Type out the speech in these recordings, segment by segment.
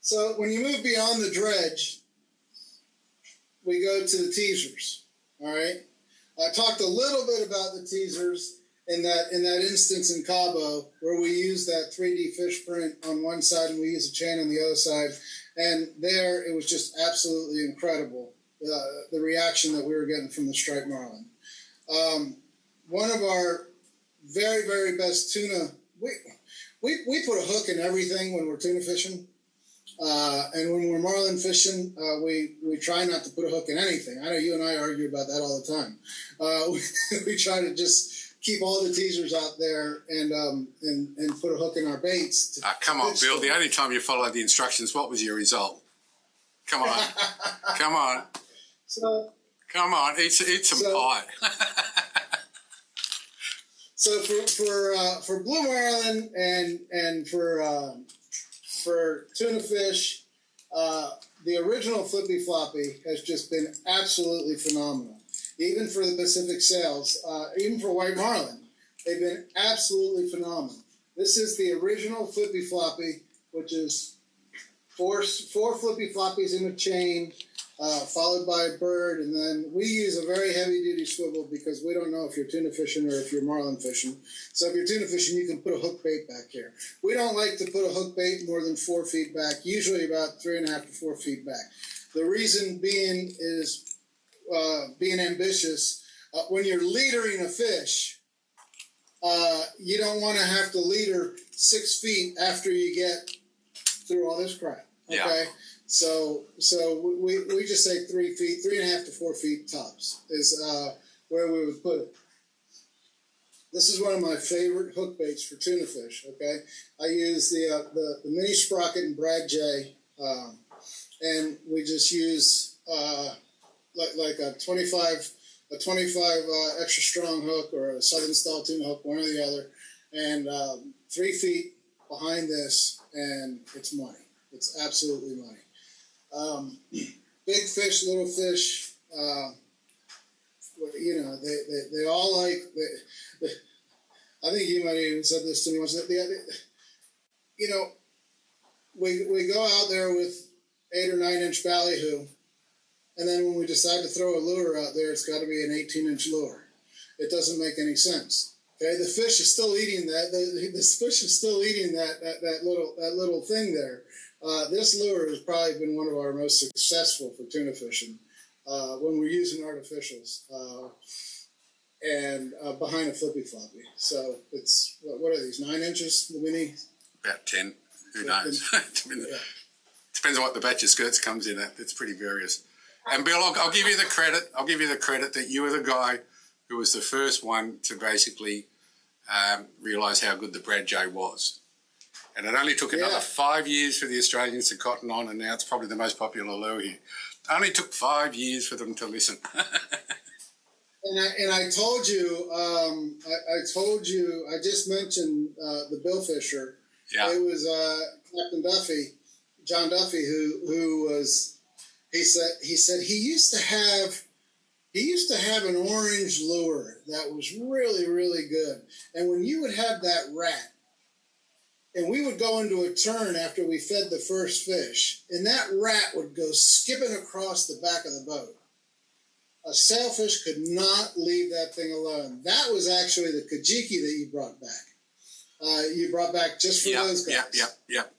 So when you move beyond the dredge, we go to the teasers. All right. I talked a little bit about the teasers in that instance in Cabo, where we use that 3D fish print on one side and we use a chain on the other side. And there, it was just absolutely incredible, the reaction that we were getting from the striped marlin. One of our very, very best tuna, we put a hook in everything when we're tuna fishing. And when we're marlin fishing, we try not to put a hook in anything. I know you and I argue about that all the time. We try to just keep all the teasers out there and put a hook in our baits. Come on, Bill. The only time you followed the instructions, what was your result? Come on. Come on. Come on. Eat some pie. So for blue marlin and for tuna fish, the original Flippy Floppy has just been absolutely phenomenal. Even for the Pacific sails, even for white marlin, they've been absolutely phenomenal. This is the original Flippy Floppy, which is four Flippy Floppies in a chain, followed by a bird, and then we use a very heavy-duty swivel because we don't know if you're tuna fishing or if you're marlin fishing. So if you're tuna fishing, you can put a hook bait back here. We don't like to put a hook bait more than 4 feet back, usually about 3.5 to 4 feet back. The reason being is being ambitious. When you're leadering a fish, you don't want to have to leader 6 feet after you get through all this crap. Okay. Yeah. So we just say 3 feet, 3.5 to 4 feet tops is where we would put it. This is one of my favorite hook baits for tuna fish. Okay, I use the mini sprocket and Brad J, and we just use like a 25 extra strong hook or a southern style tuna hook, one or the other, and 3 feet behind this, and it's money. It's absolutely money. Big fish, little fish, you know, they all like. I think you might have even said this to me once. You know, we go out there with 8 or 9 inch ballyhoo, and then when we decide to throw a lure out there, it's got to be an 18-inch lure. It doesn't make any sense. Okay, the fish is still eating that. The fish is still eating that little thing there. This lure has probably been one of our most successful for tuna fishing when we're using artificials and behind a Flippy Floppy. So it's what are these, 9 inches? The mini? About 10. Who knows? Depends on what the batch of skirts comes in at. It's pretty various. And Bill, I'll give you the credit. I'll give you the credit that you were the guy who was the first one to basically realise how good the Brad J was. And it only took another 5 years for the Australians to cotton on, and now it's probably the most popular lure here. It only took 5 years for them to listen. And I told you, I just mentioned the Billfisher. Yeah. It was Captain Duffy, John Duffy, who was, he said he used to have an orange lure that was really, really good. And when you would have that rat, and we would go into a turn after we fed the first fish, and that rat would go skipping across the back of the boat. A sailfish could not leave that thing alone. That was actually the kajiki that you brought back. You brought back just for those guys. Yep.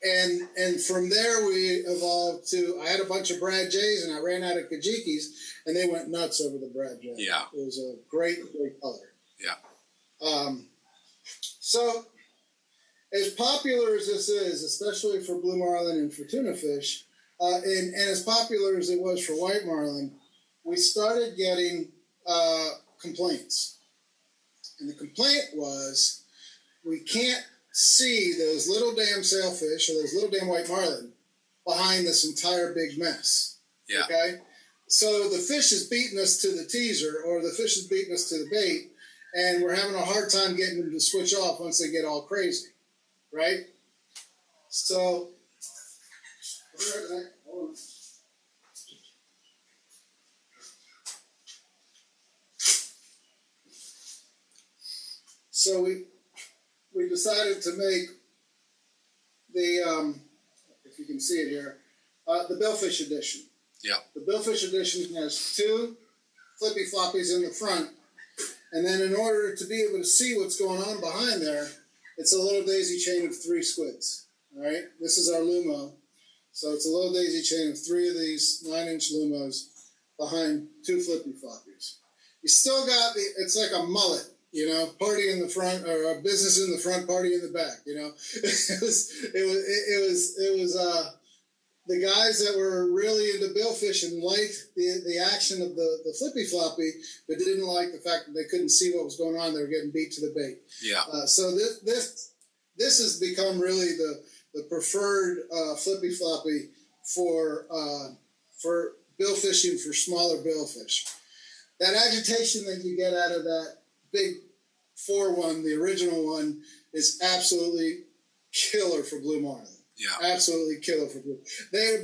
And from there we evolved to, I had a bunch of Brad J's and I ran out of kajikis, and they went nuts over the Brad J. Yeah. It was a great color. Yeah. So, as popular as this is, especially for blue marlin and for tuna fish, and as popular as it was for white marlin, we started getting complaints. And the complaint was, we can't see those little damn sailfish or those little damn white marlin behind this entire big mess. Yeah. Okay? So the fish is beating us to the teaser, or the fish is beating us to the bait, and we're having a hard time getting them to switch off once they get all crazy. Right? So, we decided to make the if you can see it here, the Billfish edition. Yeah. The Billfish edition has 2 Flippy Floppies in the front, and then in order to be able to see what's going on behind there, it's a little daisy chain of 3 squids. All right, this is our Lumo. So it's a little daisy chain of 3 of these 9-inch Lumos behind 2 Flippy Floppies. You still got it's like a mullet, you know, party in the front or a business in the front, party in the back, you know. it was the guys that were really into Billfish and liked the action of the Flippy Floppy, but didn't like the fact that they couldn't see what was going on. They were getting beat to the bait. Yeah. So this has become really the preferred Flippy Floppy for bill fishing for smaller billfish. That agitation that you get out of that big 4-1, the original one, is absolutely killer for blue marlin. Yeah. Absolutely killer for blue.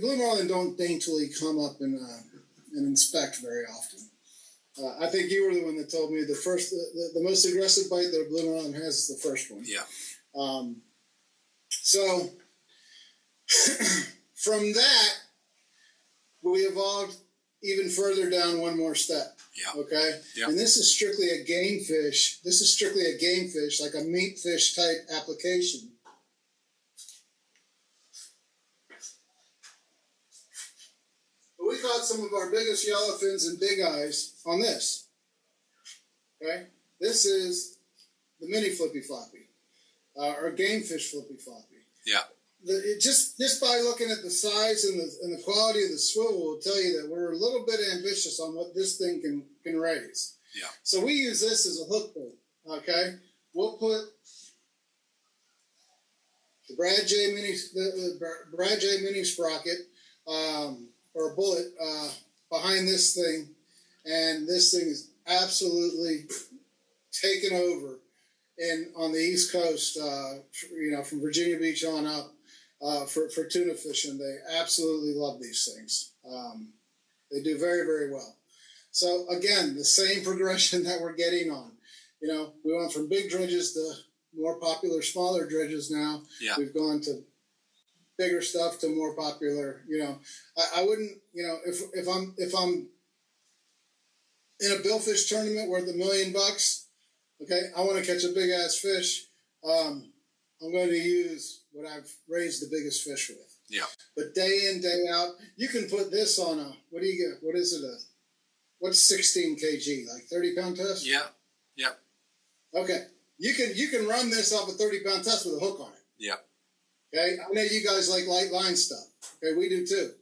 Blue marlin don't daintily come up and inspect very often. I think you were the one that told me the most aggressive bite that a blue marlin has is the first one. Yeah. So from that, we evolved even further down one more step. Yeah. Okay. Yeah. And this is strictly a game fish. This is strictly a game fish, like a meat fish type application. But we caught some of our biggest yellowfins and big eyes on this. Okay. This is the mini Flippy Floppy, or game fish Flippy Floppy. Yeah. Just by looking at the size and the quality of the swivel will tell you that we're a little bit ambitious on what this thing can raise. Yeah. So we use this as a hook bait. Okay, we'll put the Brad J mini sprocket or a bullet behind this thing, and this thing is absolutely taken over on the East Coast. From Virginia Beach on up. For tuna fishing, they absolutely love these things. They do very, very well. So again, the same progression that we're getting on. You know, we went from big dredges to more popular, smaller dredges now. Yeah. We've gone to bigger stuff to more popular. You know, I wouldn't. You know, if I'm in a billfish tournament worth $1 million, okay, I want to catch a big ass fish. I'm going to use what I've raised the biggest fish with. Yeah. But day in, day out, you can put this on what do you get? What is it? What's 16 kg? Like 30-pound test? Yeah. Yeah. Okay. You can run this off a 30-pound test with a hook on it. Yeah. Okay. I know you guys like light line stuff. Okay, we do too.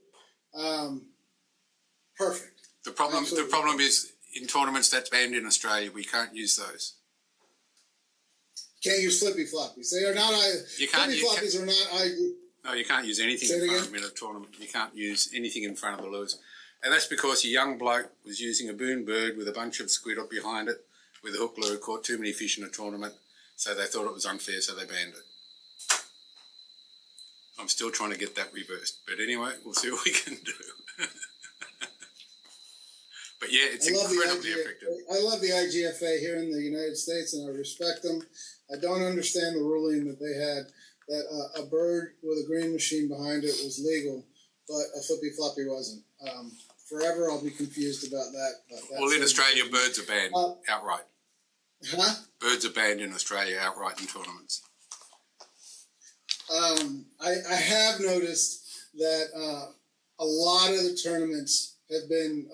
Perfect. The problem is in tournaments that's banned in Australia. We can't use those. Can't use Flippy Floppies. They are not. Flippy Floppies are not. No, you can't use anything in front of them in a tournament. You can't use anything in front of the lures. And that's because a young bloke was using a boon bird with a bunch of squid up behind it with a hook lure, caught too many fish in a tournament, so they thought it was unfair, so they banned it. I'm still trying to get that reversed. But anyway, we'll see what we can do. But yeah, it's incredibly effective. I love the IGFA here in the United States, and I respect them. I don't understand the ruling that they had that a bird with a green machine behind it was legal, but a Flippy Floppy wasn't. Forever I'll be confused about that. Well, in Australia, birds are banned outright. Huh? Birds are banned in Australia outright in tournaments. I have noticed that a lot of the tournaments have been,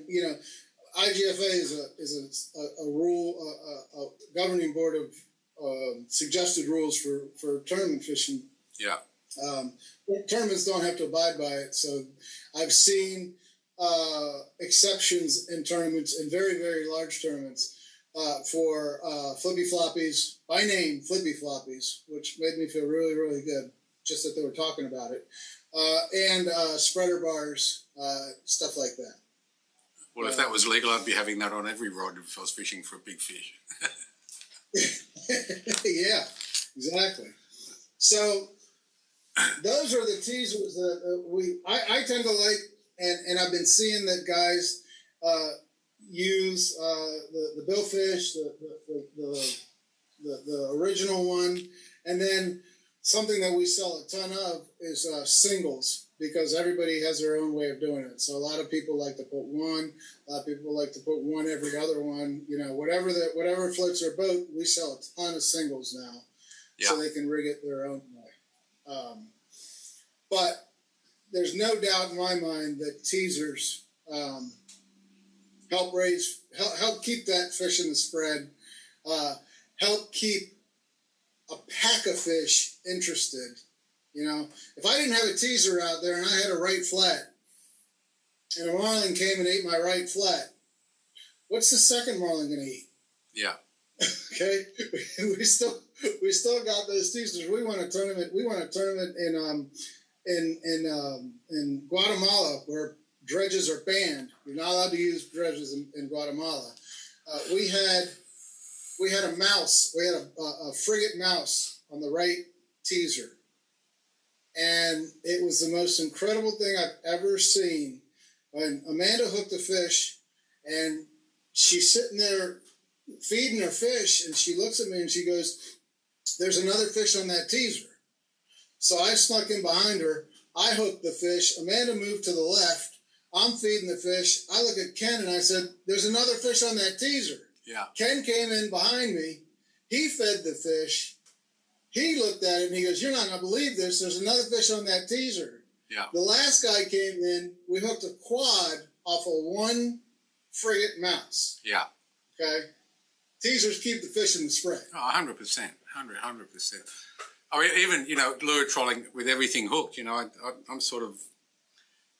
you know, IGFA is a rule, a governing board of suggested rules for tournament fishing. Yeah. Tournaments don't have to abide by it, so I've seen exceptions in tournaments, in very, very large tournaments, for Flippy Floppies, by name Flippy Floppies, which made me feel really, really good, just that they were talking about it, and spreader bars, stuff like that. Well, if that was legal, I'd be having that on every rod if I was fishing for a big fish. Yeah, exactly. So those are the teasers that I tend to like, and I've been seeing that guys use the Billfish, the original one, and then something that we sell a ton of is singles, because everybody has their own way of doing it. So a lot of people like to put one. A lot of people like to put one every other one. You know, whatever floats their boat. We sell a ton of singles now, so they can rig it their own way. But there's no doubt in my mind that teasers help keep that fish in the spread, help keep a pack of fish interested. You know, if I didn't have a teaser out there and I had a right flat, and a marlin came and ate my right flat, what's the second marlin going to eat? Yeah. Okay, we still got those teasers. We won a tournament. In Guatemala, where dredges are banned. You're not allowed to use dredges in Guatemala. We had a mouse. We had a frigate mouse on the right teaser. And it was the most incredible thing I've ever seen. When Amanda hooked the fish, and she's sitting there feeding her fish, and she looks at me and she goes, "There's another fish on that teaser." So I snuck in behind her. I hooked the fish. Amanda moved to the left. I'm feeding the fish. I look at Ken and I said, "There's another fish on that teaser." Yeah. Ken came in behind me. He fed the fish. He looked at it and he goes, "You're not going to believe this. There's another fish on that teaser." Yeah. The last guy came in. We hooked a quad off of one frigate mouse. Yeah. Okay. Teasers keep the fish in the spread. Oh, 100%. 100%. I mean, even, you know, lure trolling with everything hooked, you know, I'm sort of,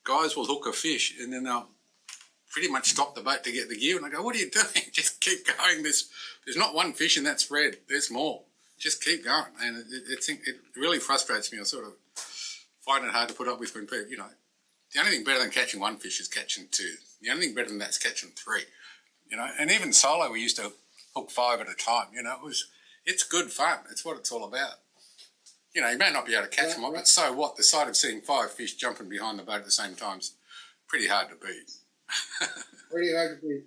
guys will hook a fish and then they'll pretty much stop the boat to get the gear. And I go, "What are you doing? Just keep going. There's not one fish in that spread. There's more. Just keep going." And it really frustrates me. I sort of find it hard to put up with when people, you know, the only thing better than catching one fish is catching two. The only thing better than that is catching three, you know. And even solo, we used to hook 5 at a time, you know. It's good fun. It's what it's all about. You know, you may not be able to catch them all, but so what? The sight of seeing 5 fish jumping behind the boat at the same time is pretty hard to beat. Pretty hard to beat.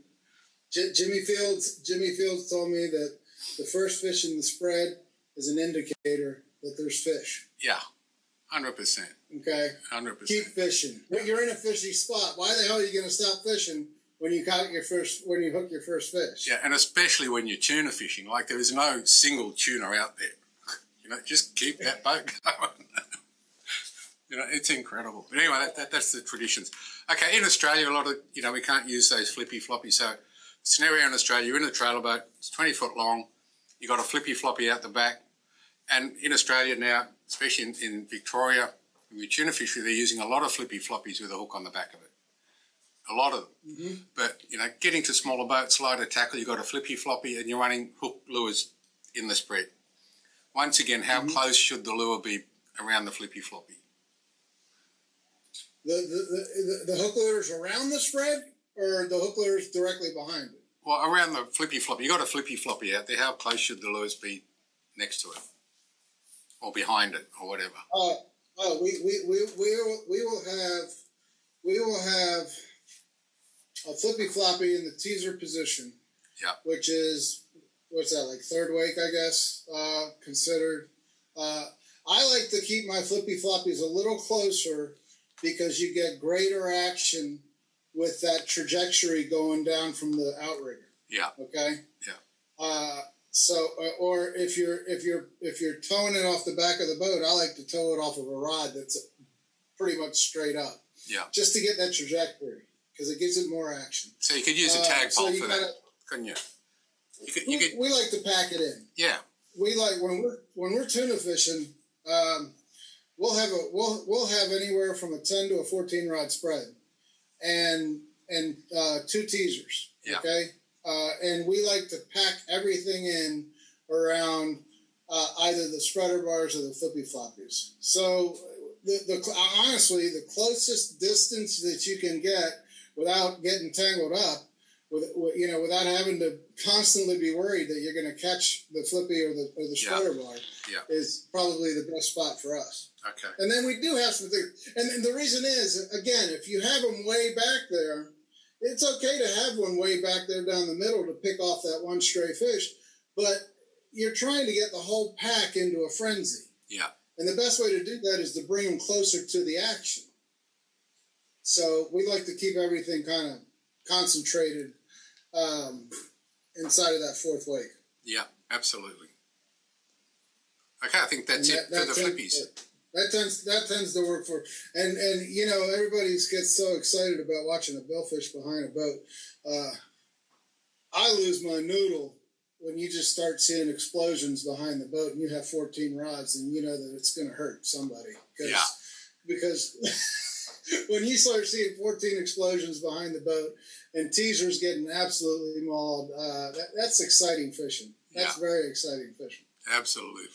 Jimmy Fields told me that the first fish in the spread is an indicator that there's fish. Yeah, 100%. Okay? 100%. Keep fishing. When you're in a fishy spot, why the hell are you going to stop fishing when you hook your first fish? Yeah, and especially when you're tuna fishing. Like, there is no single tuna out there. You know, just keep that boat going. You know, it's incredible. But anyway, that's the traditions. Okay, in Australia, a lot of, you know, we can't use those flippy floppies. So, scenario in Australia, you're in a trailer boat, it's 20 foot long, you got a flippy floppy out the back. And in Australia now, especially in Victoria, when we tuna fishery, they're using a lot of flippy floppies with a hook on the back of it. A lot of them. Mm-hmm. But, you know, getting to smaller boats, lighter tackle, you've got a flippy floppy and you're running hook lures in the spread. Once again, how close should the lure be around the flippy floppy? The hook lures around the spread, or the hook lures directly behind it? Well, around the flippy floppy. You got a flippy floppy out there. How close should the lures be next to it, or behind it, or whatever? We will have a flippy floppy in the teaser position. Yeah. Which is, what's that, like third wake, I guess, considered. I like to keep my flippy floppies a little closer because you get greater action with that trajectory going down from the outrigger. Yeah. Okay. Yeah. Or if you're towing it off the back of the boat, I like to tow it off of a rod that's pretty much straight up. Yeah. Just to get that trajectory, because it gives it more action. So you could use a tag pole for that, couldn't you? We like to pack it in. Yeah. We like when we're tuna fishing. We'll have anywhere from a 10 to a 14 rod spread, and 2 teasers. Yeah. Okay. And we like to pack everything in around either the spreader bars or the flippy floppies. So honestly, the closest distance that you can get without getting tangled up, without having to constantly be worried that you're going to catch the flippy or the spreader bar, is probably the best spot for us. Okay. And then we do have some things, and the reason is, again, if you have them way back there, it's okay to have one way back there down the middle to pick off that one stray fish, but you're trying to get the whole pack into a frenzy. Yeah. And the best way to do that is to bring them closer to the action. So we like to keep everything kind of concentrated inside of that fourth wake. Yeah, absolutely. Okay, I think that's it for the flippies. That tends to work for, and you know, everybody gets so excited about watching a billfish behind a boat. I lose my noodle when you just start seeing explosions behind the boat and you have 14 rods and you know that it's going to hurt somebody. Because when you start seeing 14 explosions behind the boat and teasers getting absolutely mauled, that's exciting fishing. That's very exciting fishing. Absolutely.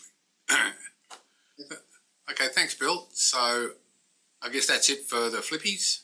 Okay, thanks, Bill. So I guess that's it for the flippies.